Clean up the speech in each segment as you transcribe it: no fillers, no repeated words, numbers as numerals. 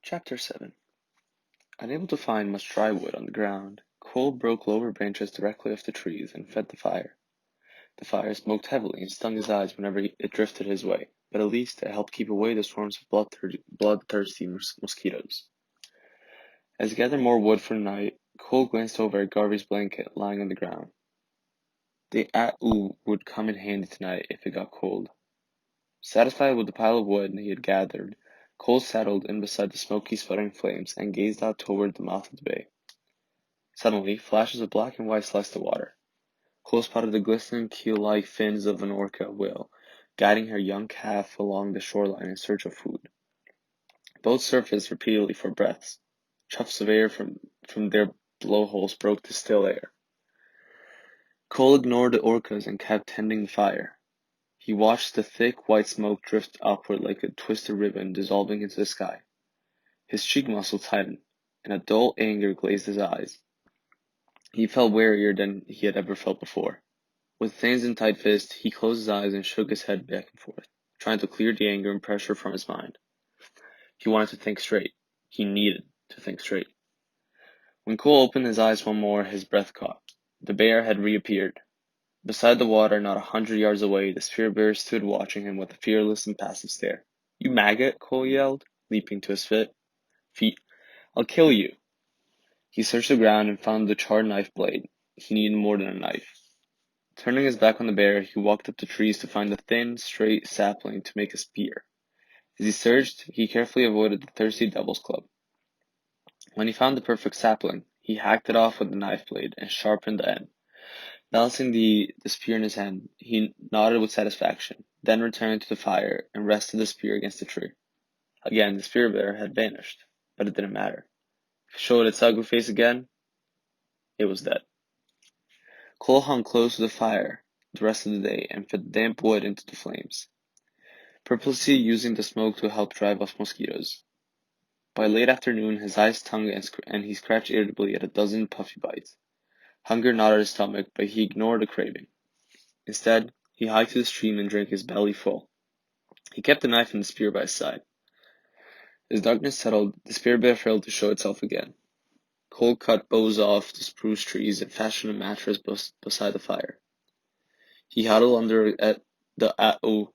Chapter 7. Unable to find much dry wood on the ground, Cole broke lower branches directly off the trees and fed the fire. The fire smoked heavily and stung his eyes whenever it drifted his way, but at least it helped keep away the swarms of bloodthirsty mosquitoes. As he gathered more wood for the night, Cole glanced over at Garvey's blanket lying on the ground. The at-oo would come in handy tonight if it got cold. Satisfied with the pile of wood he had gathered, Cole settled in beside the smoky, sputtering flames and gazed out toward the mouth of the bay. Suddenly, flashes of black and white sliced the water. Cole spotted the glistening keel-like fins of an orca whale, guiding her young calf along the shoreline in search of food. Both surfaced repeatedly for breaths. Puffs of air from their blowholes broke the still air. Cole ignored the orcas and kept tending the fire. He watched the thick white smoke drift upward like a twisted ribbon dissolving into the sky. His cheek muscle tightened, and a dull anger glazed his eyes. He felt wearier than he had ever felt before. With hands in tight fists, he closed his eyes and shook his head back and forth, trying to clear the anger and pressure from his mind. He wanted to think straight. He needed to think straight. When Cole opened his eyes one more, his breath caught. The bear had reappeared. Beside the water, not 100 yards away, the spirit bear stood watching him with a fearless, impassive stare. "You maggot!" Cole yelled, leaping to his feet. "I'll kill you!" He searched the ground and found the charred knife blade. He needed more than a knife. Turning his back on the bear, he walked up the trees to find a thin, straight sapling to make a spear. As he searched, he carefully avoided the thirsty devil's club. When he found the perfect sapling, he hacked it off with the knife blade and sharpened the end. Balancing the spear in his hand, he nodded with satisfaction, then returned to the fire and rested the spear against the tree. Again, the spirit bear had vanished, but it didn't matter. If it showed its ugly face again, it was dead. Cole hung close to the fire the rest of the day and fed damp wood into the flames, purposely using the smoke to help drive off mosquitoes. By late afternoon, his eyes stung and he scratched irritably at a dozen puffy bites. Hunger gnawed at his stomach, but he ignored the craving. Instead, he hiked to the stream and drank his belly full. He kept the knife and the spear by his side. As darkness settled, the spirit bear failed to show itself again. Cole cut boughs off the spruce trees and fashioned a mattress beside the fire. He huddled under the at-oo,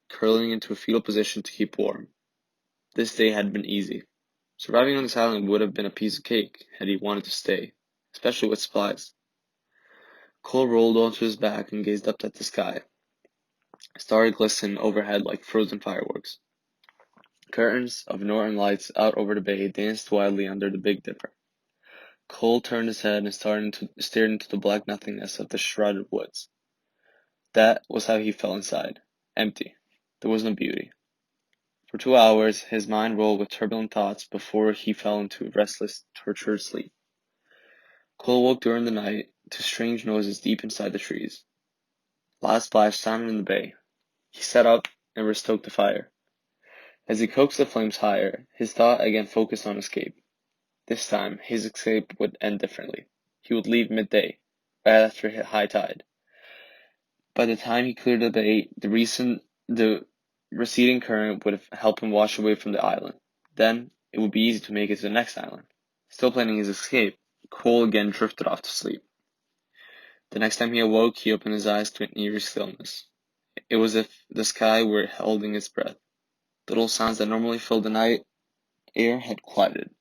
curling into a fetal position to keep warm. This day had been easy. Surviving on this island would have been a piece of cake had he wanted to stay, especially with supplies. Cole rolled onto his back and gazed up at the sky. Stars glistened overhead like frozen fireworks. Curtains of northern lights out over the bay danced wildly under the Big Dipper. Cole turned his head and stared into the black nothingness of the shrouded woods. That was how he felt inside. Empty. There was no beauty. For 2 hours, his mind rolled with turbulent thoughts before he fell into restless, tortured sleep. Cole woke during the night to strange noises deep inside the trees. Loud splash sounded in the bay. He sat up and restoked the fire. As he coaxed the flames higher, his thought again focused on escape. This time, his escape would end differently. He would leave midday, right after high tide. By the time he cleared the bay, the receding current would help him wash away from the island. Then, it would be easy to make it to the next island. Still planning his escape, Cole again drifted off to sleep. The next time he awoke, he opened his eyes to an eerie stillness. It was as if the sky were holding its breath. The little sounds that normally filled the night air had quieted.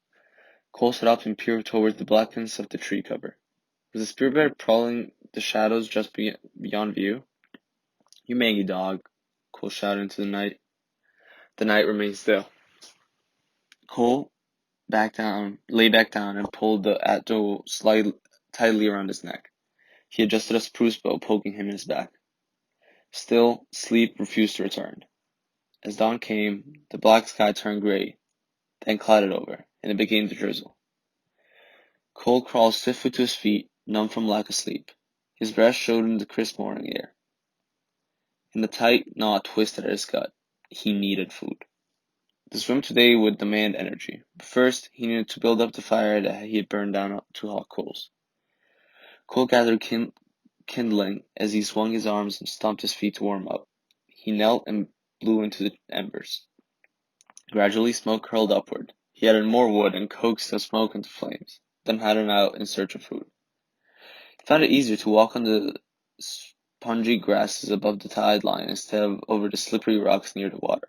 Cole sat up and peered towards the blackness of the tree cover. Was the spirit bear prowling the shadows just beyond view? "You mangy dog," Cole shouted into the night. The night remained still. Cole lay back down and pulled the at-oo tightly around his neck. He adjusted a spruce bough poking him in his back. Still, sleep refused to return. As dawn came, the black sky turned gray, then clouded over, and it began to drizzle. Cole crawled swiftly to his feet, numb from lack of sleep. His breath showed in the crisp morning air, and the tight knot twisted at his gut. He needed food. The swim today would demand energy, but first he needed to build up the fire that he had burned down to hot coals. Cole gathered kindling as he swung his arms and stomped his feet to warm up. He knelt and blew into the embers. Gradually, smoke curled upward. He added more wood and coaxed the smoke into flames, then headed out in search of food. He found it easier to walk on the spongy grasses above the tide line instead of over the slippery rocks near the water.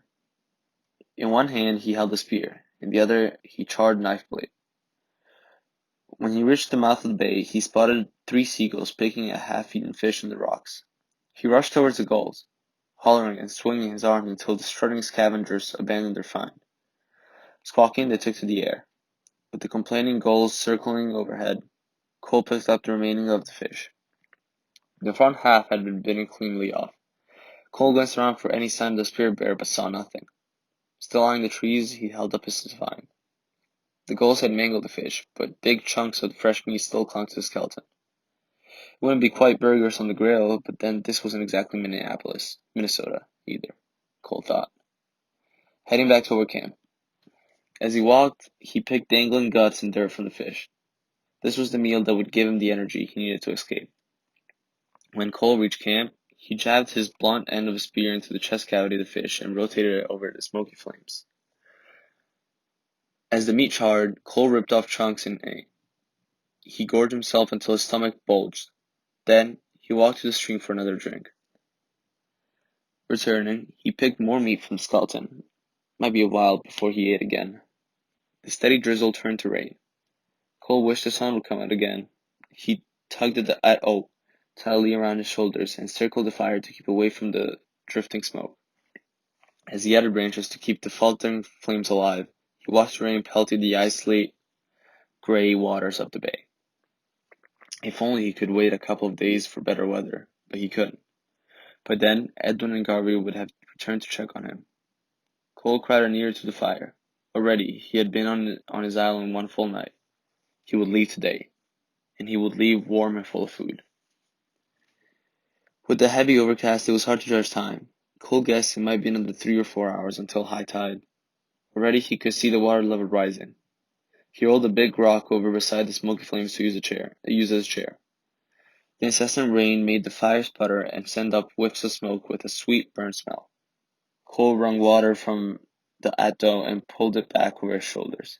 In one hand he held a spear, in the other he charred knife blade. When he reached the mouth of the bay, he spotted 3 seagulls picking at half-eaten fish in the rocks. He rushed towards the gulls, hollering and swinging his arms until the strutting scavengers abandoned their find. Squawking, they took to the air. With the complaining gulls circling overhead, Cole picked up the remaining of the fish. The front half had been bitten cleanly off. Cole glanced around for any sign of the spirit bear, but saw nothing. Still eyeing the trees, he held up his find. The gulls had mangled the fish, but big chunks of the fresh meat still clung to the skeleton. It wouldn't be quite burgers on the grill, but then this wasn't exactly Minnesota, either, Cole thought. Heading back toward camp. As he walked, he picked dangling guts and dirt from the fish. This was the meal that would give him the energy he needed to escape. When Cole reached camp, he jabbed his blunt end of a spear into the chest cavity of the fish and rotated it over the smoky flames. As the meat charred, Cole ripped off chunks and ate. He gorged himself until his stomach bulged. Then, he walked to the stream for another drink. Returning, he picked more meat from the skeleton. It might be a while before he ate again. The steady drizzle turned to rain. Cole wished the sun would come out again. He tugged at tightly around his shoulders and circled the fire to keep away from the drifting smoke. As he added branches to keep the faltering flames alive, he watched the rain pelting the icy gray waters of the bay. If only he could wait a couple of days for better weather, but he couldn't. By then, Edwin and Garvey would have returned to check on him. Cole crowded nearer to the fire. Already, he had been on his island one full night. He would leave today, and he would leave warm and full of food. With the heavy overcast, it was hard to judge time. Cole guessed it might be another 3 or 4 hours until high tide. Already he could see the water level rising. He rolled a big rock over beside the smoky flames to use as a chair. The incessant rain made the fire sputter and send up whiffs of smoke with a sweet burnt smell. Cole wrung water from the atto and pulled it back over his shoulders.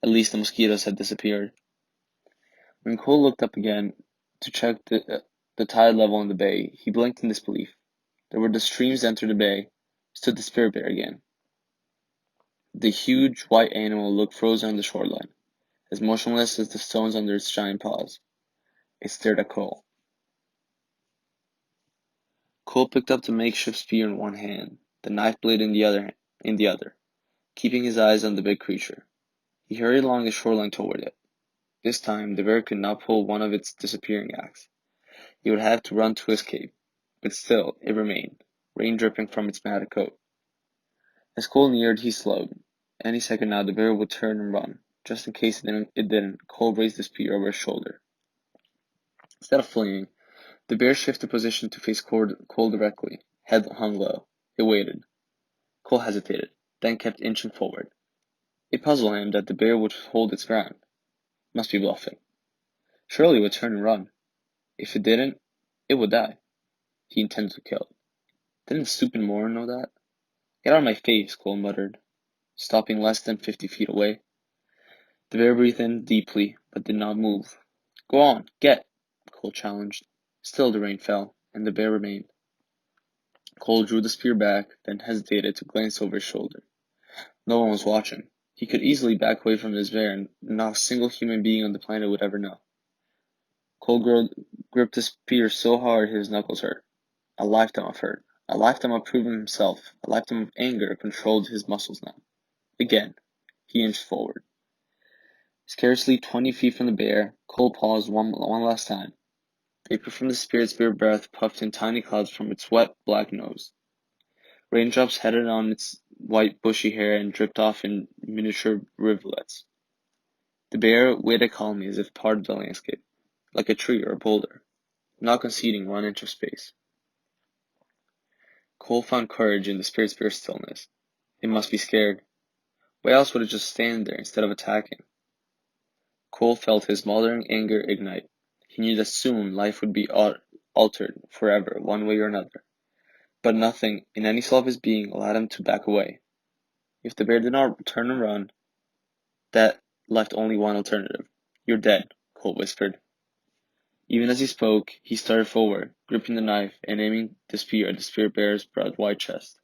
At least the mosquitoes had disappeared. When Cole looked up again to check the tide level in the bay, he blinked in disbelief. There where the streams entered the bay stood the spirit bear again. The huge white animal looked frozen on the shoreline, as motionless as the stones under its giant paws. It stared at Cole. Cole picked up the makeshift spear in one hand, the knife blade in the other, keeping his eyes on the big creature. He hurried along the shoreline toward it. This time, the bear could not pull one of its disappearing acts. He would have to run to escape, but still, it remained, rain dripping from its matted coat. As Cole neared, he slowed. Any second now, the bear would turn and run. Just in case it didn't, Cole raised the spear over his shoulder. Instead of fleeing, the bear shifted position to face Cole directly, head hung low. It waited. Cole hesitated, then kept inching forward. It puzzled him that the bear would hold its ground. It must be bluffing. Surely it would turn and run. If it didn't, it would die. He intended to kill it. Didn't the stupid moron know that? Get out of my face, Cole muttered, stopping less than 50 feet away. The bear breathed in deeply, but did not move. Go on, get, Cole challenged. Still the rain fell, and the bear remained. Cole drew the spear back, then hesitated to glance over his shoulder. No one was watching. He could easily back away from this bear, and not a single human being on the planet would ever know. Cole gripped the spear so hard his knuckles hurt. A lifetime of hurt. A lifetime of proving himself. A lifetime of anger controlled his muscles now. Again, he inched forward. Scarcely 20 feet from the bear, Cole paused one last time. Vapor from the spirit's beer breath puffed in tiny clouds from its wet, black nose. Raindrops headed on its white, bushy hair and dripped off in miniature rivulets. The bear waited calmly as if part of the landscape, like a tree or a boulder, not conceding 1 inch of space. Cole found courage in the spirit's bear stillness. It must be scared. Why else would it just stand there instead of attacking? Cole felt his smoldering anger ignite. He knew that soon life would be altered forever, one way or another. But nothing, in any cell of his being, allowed him to back away. If the bear did not turn and run, That left only one alternative. You're dead, Cole whispered. Even as he spoke, he started forward, gripping the knife and aiming the spear at the spirit bearer's broad white chest.